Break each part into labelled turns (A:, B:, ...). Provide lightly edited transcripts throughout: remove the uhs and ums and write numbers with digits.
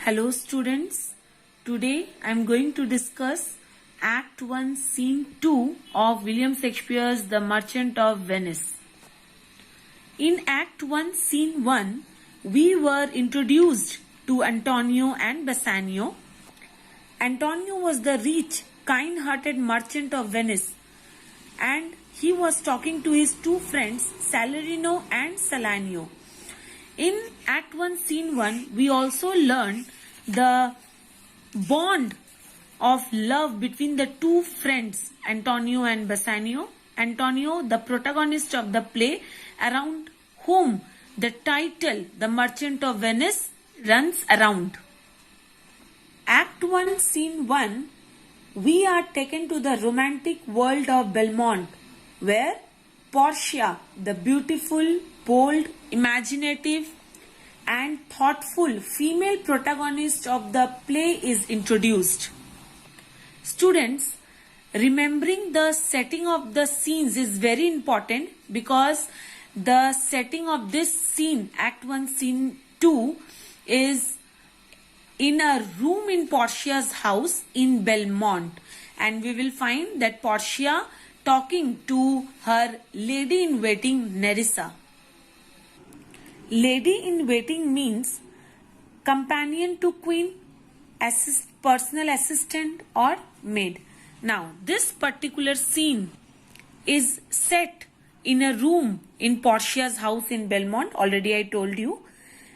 A: Hello students, today I am going to discuss Act 1 Scene 2 of William Shakespeare's The Merchant of Venice. In Act 1 Scene 1, we were introduced to Antonio and Bassanio. Antonio was the rich, kind-hearted merchant of Venice, and he was talking to his two friends Salarino and Salanio. In Act 1 Scene 1, we also learned the bond of love between the two friends Antonio and Bassanio. Antonio, the protagonist of the play, around whom the title The Merchant of Venice runs around. Act 1 Scene 1, we are taken to the romantic world of Belmont, where Portia, the beautiful, bold, imaginative and thoughtful female protagonist of the play is introduced. Students, remembering the setting of the scenes is very important because the setting of this scene, Act 1 Scene 2, is in a room in Portia's house in Belmont, and we will find that Portia talking to her lady-in-waiting Nerissa. Lady-in-waiting means companion to queen, personal assistant or maid. Now, this particular scene is set in a room in Portia's house in Belmont. Already I told you.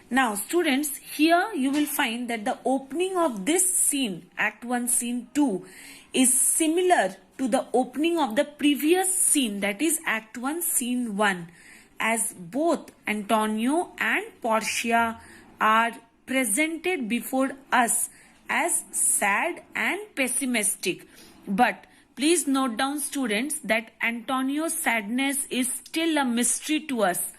A: Now, students, here you will find that the opening of this scene, Act 1 Scene 2, is similar to the opening of the previous scene, that is Act 1 Scene 1, as both Antonio and Portia are presented before us as sad and pessimistic. But please note down, students, that Antonio's sadness is still a mystery to us.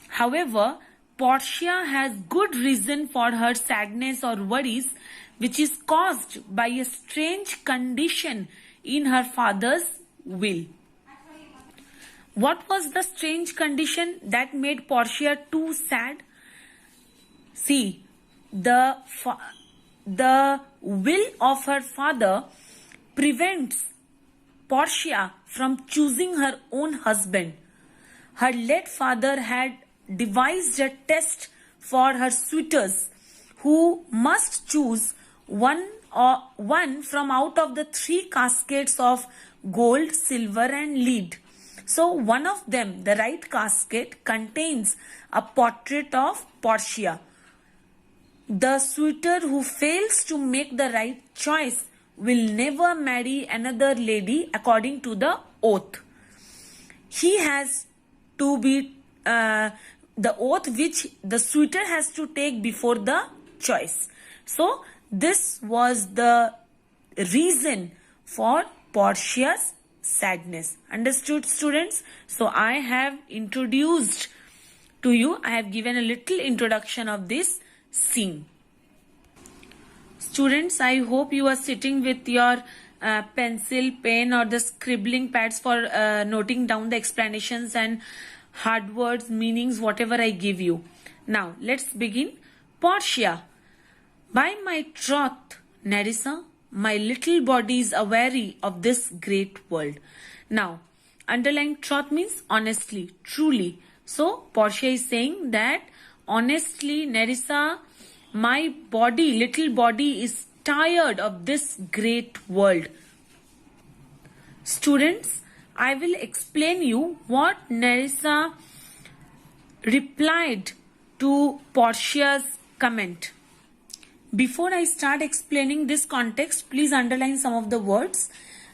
A: However, Portia has good reason for her sadness or worries, which is caused by a strange condition in her father's will. What was the strange condition that made Portia too sad? See, the will of her father prevents Portia from choosing her own husband. Her late father had devised a test for her suitors who must choose one from out of the 3 caskets of gold, silver and lead. So one of them, the right casket, contains a portrait of Portia. The suitor who fails to make the right choice will never marry another lady according to the oath. He has to be the oath which the suitor has to take before the choice. So this was the reason for Portia's sadness. Understood, students? So I have introduced to you, I have given a little introduction of this scene. Students, I hope you are sitting with your pencil, pen or the scribbling pads for noting down the explanations and hard words, meanings, whatever I give you. Now, let's begin. Portia, by my troth, Nerissa, my little body is aweary of this great world. Now, underline troth means honestly, truly. So, Portia is saying that honestly, Nerissa, my body, little body is tired of this great world. Students, I will explain you what Nerissa replied to Portia's comment. Before I start explaining this context, please underline some of the words.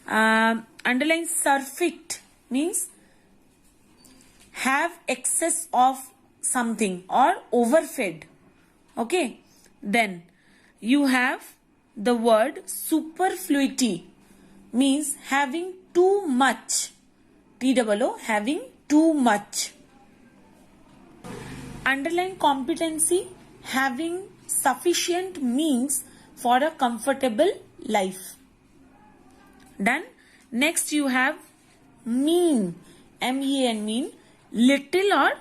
A: Underline surfeit means have excess of something or overfed. Okay. Then you have the word superfluity means having too much. TOO, having too much. Underline competency, having sufficient means for a comfortable life. Done. Next you have mean, MEAN mean, little or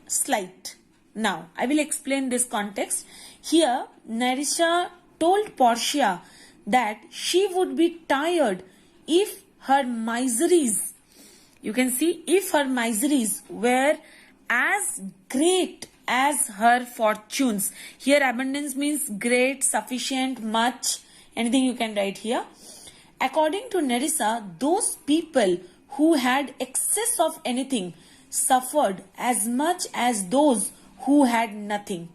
A: slight. Now, I will explain this context. Here, Nerissa told Portia that she would be tired if her miseries, you can see, if her miseries were as great as her fortunes. Here abundance means great, sufficient, much, anything you can write here. According to Nerissa, those people who had excess of anything suffered as much as those who had nothing.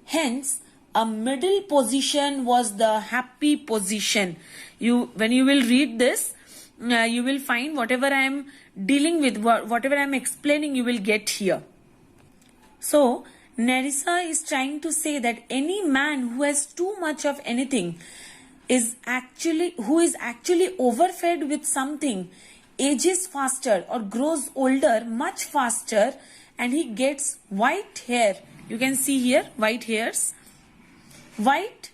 A: Hence, a middle position was the happy position. When you will read this, you will find whatever I am dealing with, whatever I am explaining, you will get here. So, Nerissa is trying to say that any man who has too much of anything who is actually overfed with something, ages faster or grows older much faster, and he gets white hair. You can see here white hairs. White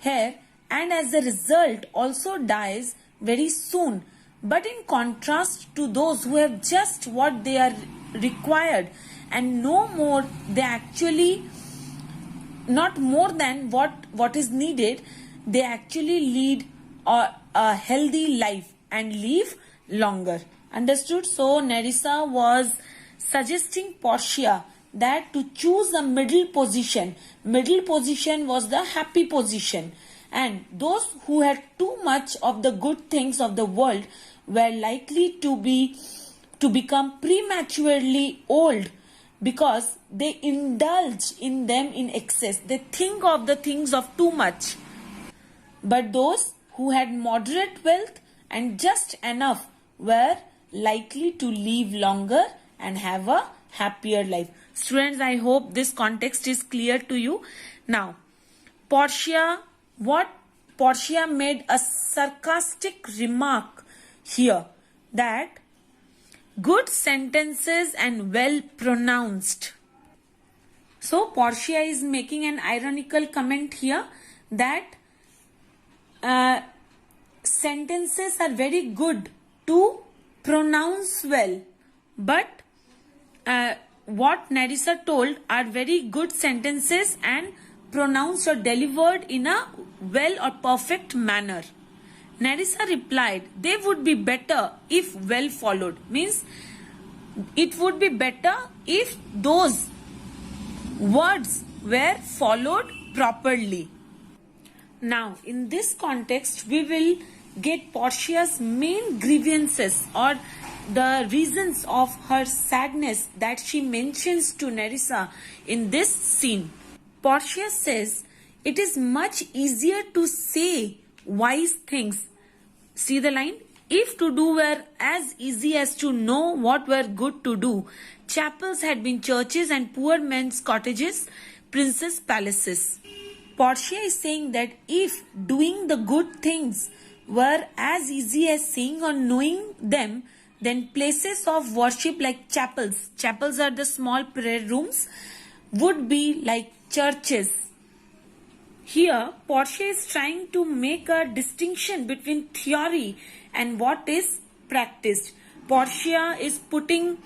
A: hair, and as a result also dies very soon. But in contrast to those who have just what they are required and no more, they actually not more than what is needed, they actually lead a healthy life and live longer. Understood? So Nerissa was suggesting Portia that to choose a middle position. Middle position was the happy position, and those who had too much of the good things of the world were likely to become prematurely old, because they indulge in them in excess. They think of the things of too much. But those who had moderate wealth and just enough were likely to live longer and have a happier life. Students, I hope this context is clear to you. Now, Portia made a sarcastic remark here that good sentences and well pronounced. So Portia is making an ironical comment here that sentences are very good to pronounce well, but what Nerissa told are very good sentences and pronounced or delivered in a well or perfect manner. Nerissa replied, they would be better if well followed. Means it would be better if those words were followed properly. Now, in this context, we will get Portia's main grievances or the reasons of her sadness that she mentions to Nerissa in this scene. Portia says, it is much easier to say wise things. See the line? If to do were as easy as to know what were good to do, chapels had been churches and poor men's cottages, princes' palaces. Portia is saying that if doing the good things were as easy as saying or knowing them, then places of worship like chapels are the small prayer rooms, would be like churches. Here, Portia is trying to make a distinction between theory and what is practiced. Portia is putting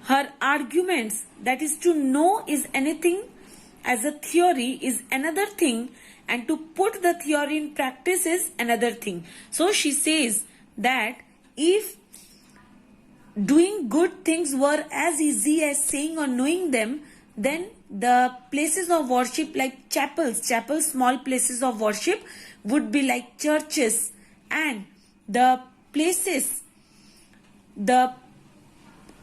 A: her arguments, that is to know is anything as a theory is another thing, and to put the theory in practice is another thing. So she says that if doing good things were as easy as saying or knowing them, then the places of worship like chapels, small places of worship, would be like churches, and the places, the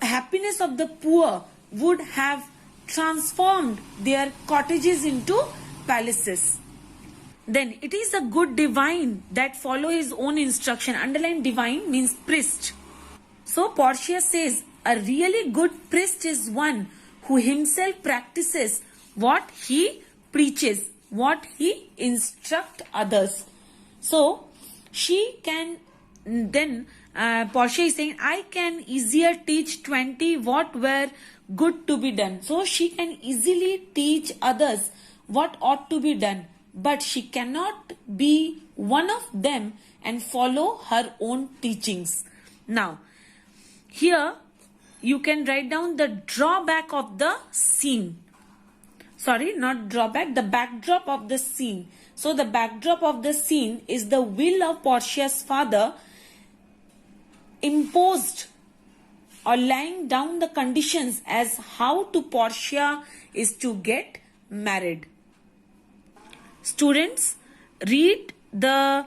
A: happiness of the poor would have transformed their cottages into palaces. Then it is a good divine that follow his own instruction. Underline divine means priest. So Portia says a really good priest is one who himself practices what he preaches, what he instructs others. So she can then Portia is saying, I can easier teach 20 what were good to be done. So she can easily teach others what ought to be done, but she cannot be one of them and follow her own teachings. Now, here you can write down the drawback of the scene. sorry, not drawback, the backdrop of the scene. So the backdrop of the scene is the will of Portia's father imposed or laying down the conditions as how to Portia is to get married. Students, read the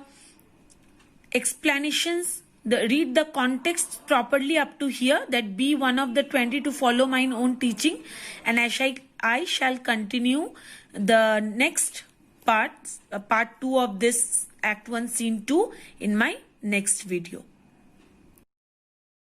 A: explanations, read the context properly up to here, that be one of the 20 to follow mine own teaching, and I shall continue the next part 2 of this Act 1 Scene 2 in my next video.